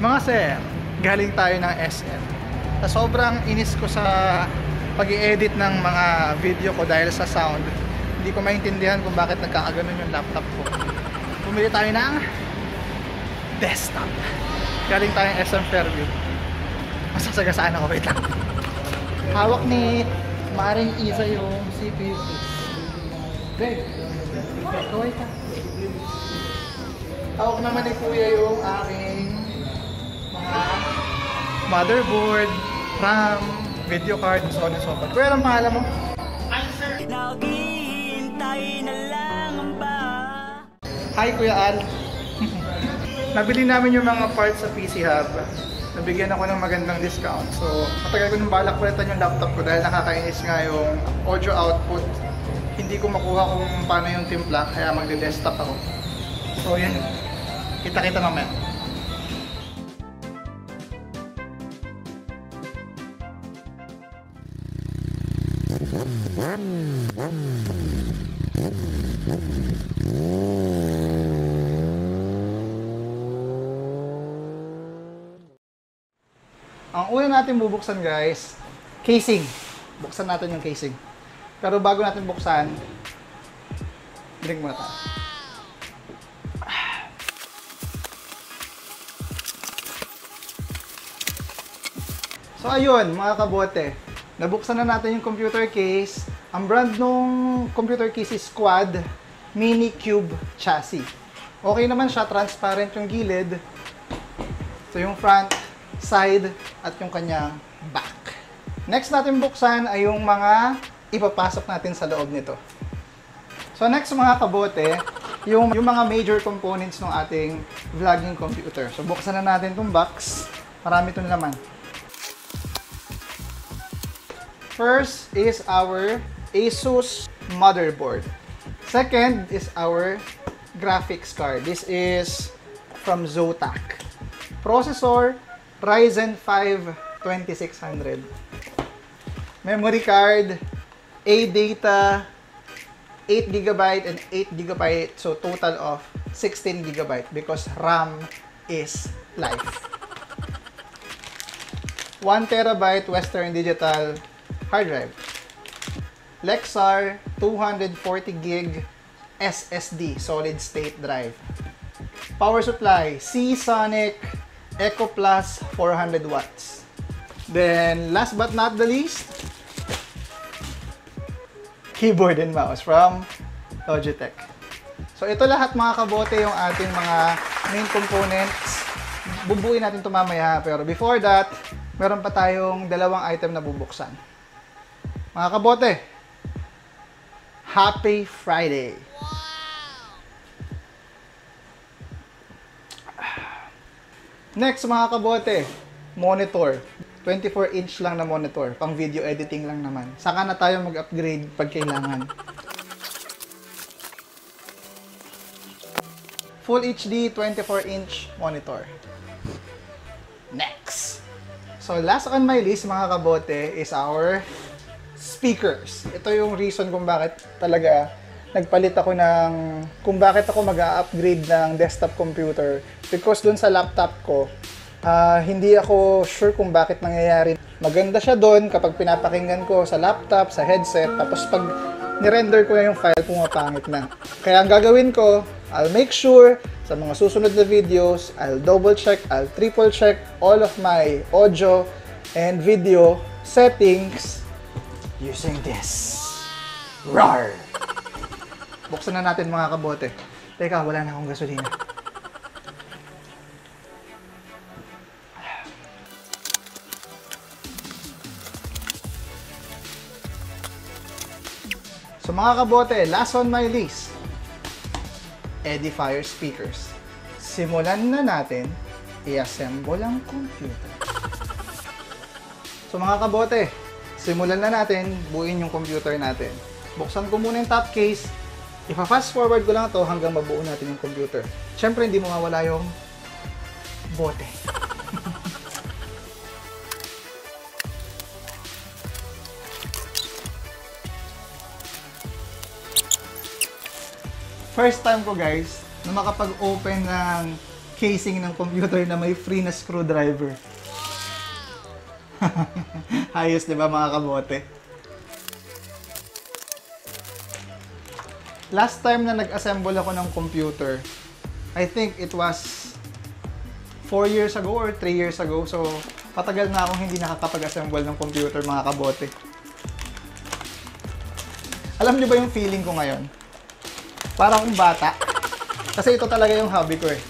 Mga sir, galing tayo ng SM. Sa sobrang inis ko sa pag-i-edit ng mga video ko dahil sa sound, hindi ko maintindihan kung bakit nagkakaganon yung laptop ko. Pumili tayo ng desktop. Galing tayo ng SM Fairview. Masasagasaan ako, wait lang. Hawak ni Maring Isa yung CPU. Greg, kaway ka. Hawak naman ni Kuya yung aking mga motherboard, RAM, video card, so on and so forth. Kuya, anong pangalan mo? Naghihintay na lang ba? Hi Kuya Al. Nabili namin yung mga parts sa PC Hub. Nabigyan ako ng magandang discount. So, matagal ko nung balak palitan yung laptop ko dahil nakakainis nga yung audio output. Hindi ko makuha kung paano yung timpla, kaya magde-desktop ako. So, yun. Kita-kita mamaya. Ang una natin bubuksan guys, casing. Buksan natin yung casing. Pero bago natin buksan, drink muna tayo. So ayun mga kabote, nabuksan na natin yung computer case. Ang brand nung computer case is Quad Mini Cube Chassis. Okay naman siya, transparent yung gilid. So yung front, side, at yung kanyang back. Next natin buksan ay yung mga ipapasok natin sa loob nito. So next mga kabote, yung mga major components ng ating vlogging computer. So buksan na natin itong box. Marami itong laman. First is our Asus motherboard. Second is our graphics card. This is from Zotac. Processor, Ryzen 5 2600. Memory card, ADATA, 8GB and 8GB, so total of 16GB because RAM is life. 1TB Western Digital hard drive. Lexar 240GB SSD solid state drive. Power supply, Seasonic Eco Plus 400 watts. Then, last but not the least, keyboard and mouse from Logitech. So, ito lahat mga kabote yung ating mga main components. Bubuin natin ito mamaya. Pero before that, meron pa tayong dalawang item na bubuksan. Mga kabote, Happy Friday! Next mga kabote, monitor. 24-inch lang na monitor. Pang video editing lang naman. Saka na tayo mag-upgrade pag kailangan. Full HD 24-inch monitor. Next! So last on my list mga kabote is our speakers. Ito yung reason kung bakit talaga nagpalit ako kung bakit ako mag-upgrade ng desktop computer. Because dun sa laptop ko, hindi ako sure kung bakit nangyayari. Maganda siya dun kapag pinapakinggan ko sa laptop, sa headset, tapos pag nirender ko na yung file, pumapangit na. Kaya ang gagawin ko, I'll make sure sa mga susunod na videos, I'll double check, I'll triple check all of my audio and video settings using this. Rawr! Buksan na natin mga kabote. Teka, wala na akong gasolina. So mga kabote, last on my list, Edifier speakers. Simulan na natin i-assemble ang computer. So mga kabote, simulan na natin buuin yung computer natin. Buksan ko muna yung top case. Ipa-fast forward ko lang ito hanggang mabuo natin yung computer. Siyempre, hindi mawawala yung bote. First time ko guys na makapag-open ng casing ng computer na may free na screwdriver. Ayos, di ba mga kabote? Last time na nag-assemble ako ng computer, I think it was 4 years ago or 3 years ago. So, patagal na akong hindi nakakapag-assemble ng computer, mga kabote. Alam nyo ba yung feeling ko ngayon? Para akong bata. Kasi ito talaga yung hobby ko eh.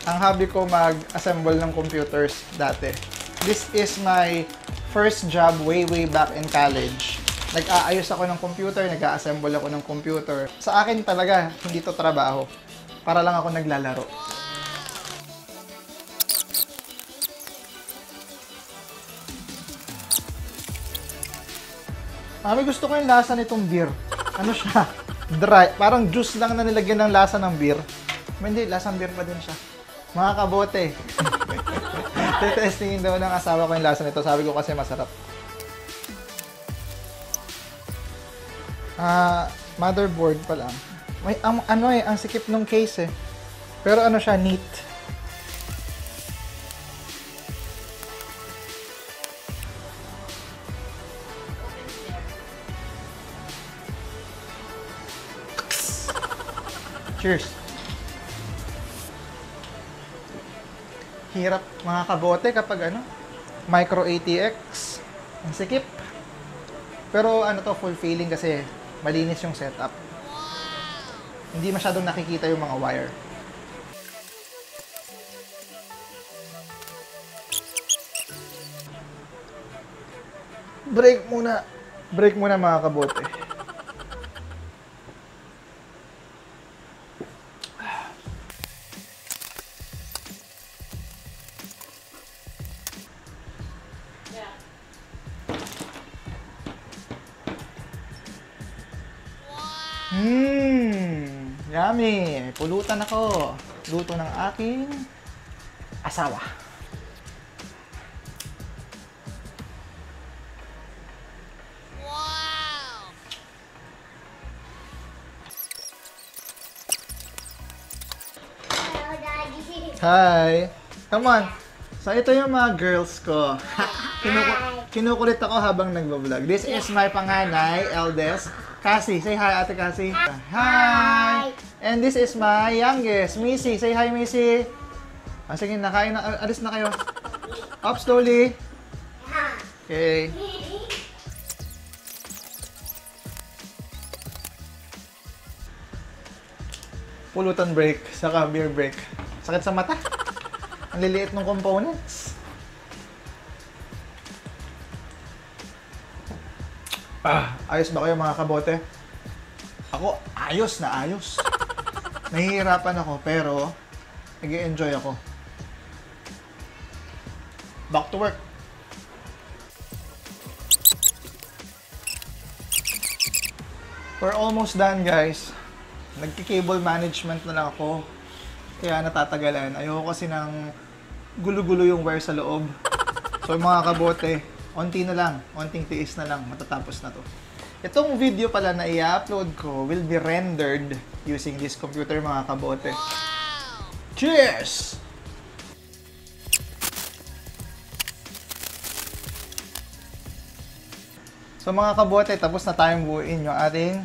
Ang hobby ko mag-assemble ng computers dati. This is my first job way back in college. Nag-aayos ako ng computer, nag-assemble ako ng computer. Sa akin talaga, hindi to trabaho. Para lang ako naglalaro. Mami, gusto ko yung lasa nitong beer. Ano siya? Dry. Parang juice lang na nilagyan ng lasa ng beer. Hindi, lasang beer pa din siya. Mga kabote. Testingin daw ng asawa ko yung lasa nito. Sabi ko kasi masarap. Motherboard pa lang. May, ang sikip ng case eh. Pero ano siya, neat. Cheers! Hirap mga kabote kapag micro ATX. Ang sikip. Pero fulfilling kasi malinis yung setup. Hindi masyadong nakikita yung mga wire. Break muna. Break muna mga kabote. Yummy! Pulutan ako. Luto ng aking asawa. Wow! Hello, Daddy. Hi! Come on! So, ito yung mga girls ko. Kinukulit ako habang nagbablog. This is my panganay, eldest. Cassie, say hi, Ate Cassie. Hi! And this is my youngest, Missy. Say hi, Missy. Sige, nakain na. Alis na kayo. Up slowly. Okay. Pulutan break, saka beer break. Sakit sa mata. Ang liliit ng components. Ayos ba kayo mga kabote? Ako, ayos na ayos. Nahihirapan ako, pero nag-i-enjoy ako. Back to work. We're almost done, guys. Nagki-cable management na lang ako. Kaya natatagalan. Ayoko kasi ng gulo-gulo yung wire sa loob. So mga kabote, onti na lang, onting tiis na lang, matatapos na to. Itong video pala na i-upload ko will be rendered using this computer mga kabote. Cheers! So mga kabote, tapos na tayong buuin yung ating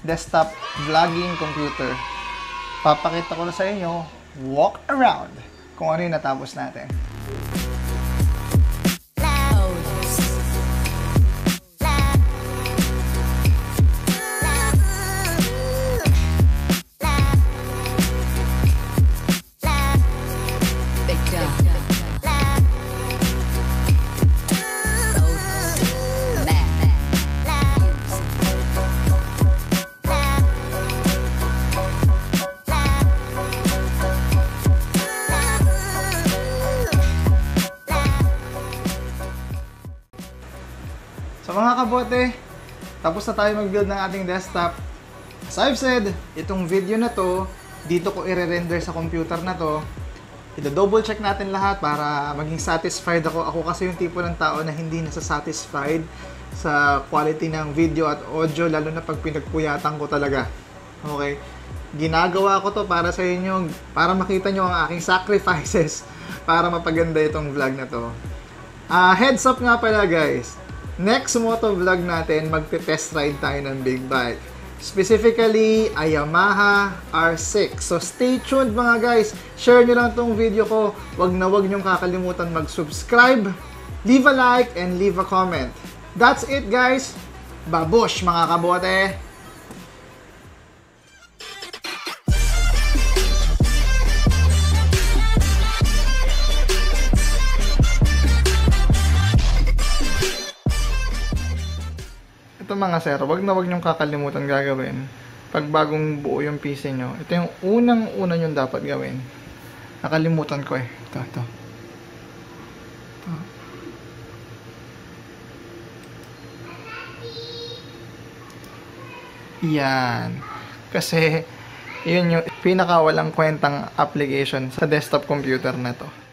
desktop vlogging computer. Papakita ko na sa inyo, walk around, kung ano yung natapos natin. So mga kabote, tapos na tayo mag-build ng ating desktop. As I've said, itong video na to, dito ko i-render sa computer na to. I-double check natin lahat para maging satisfied ako. Ako kasi yung tipo ng tao na hindi nasa-satisfied sa quality ng video at audio, lalo na pag pinagpuyatan ko talaga. Okay? Ginagawa ko to para sa inyo, para makita nyo ang aking sacrifices para mapaganda itong vlog na to. Heads up nga pala guys, next moto vlog natin, magte-test ride tayo ng big bike. Specifically, a Yamaha R6. So stay tuned mga guys, share nyo lang tong video ko, wag nyong kakalimutan mag-subscribe, leave a like, and leave a comment. That's it guys, babush mga kabote! Ito mga sir, wag nyong kakalimutan gagawin pag bagong buo yung PC nyo. Ito yung unang-una nyo dapat gawin. Nakalimutan ko eh. Ito. Yan. Kasi, yun yung pinakawalang kwentang application sa desktop computer na to.